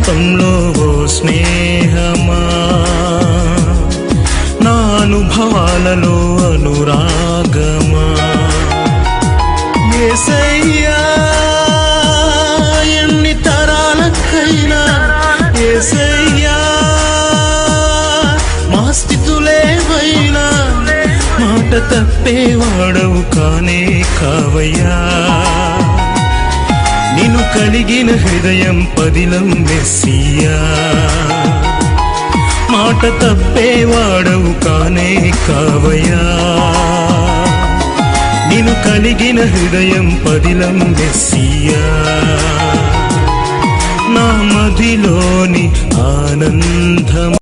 ఏకాంతంలో ఓ స్నేహమా, నా అనుభవాలలో అనురాగమా. యేసయ్యా ఎన్ని తరాలకైనా, యేసయ్యా మా స్థితులేవైనా మాట తప్పేవాడవు కానే కావయ్యా. నిన్ను కలిగిన హృదయం పదిలం మెస్సియా, మాట తప్పేవాడవు కానే కావయ్యా. నిన్ను కలిగిన హృదయం పదిలం మెస్సియా, నా మదిలోని ఆనందం.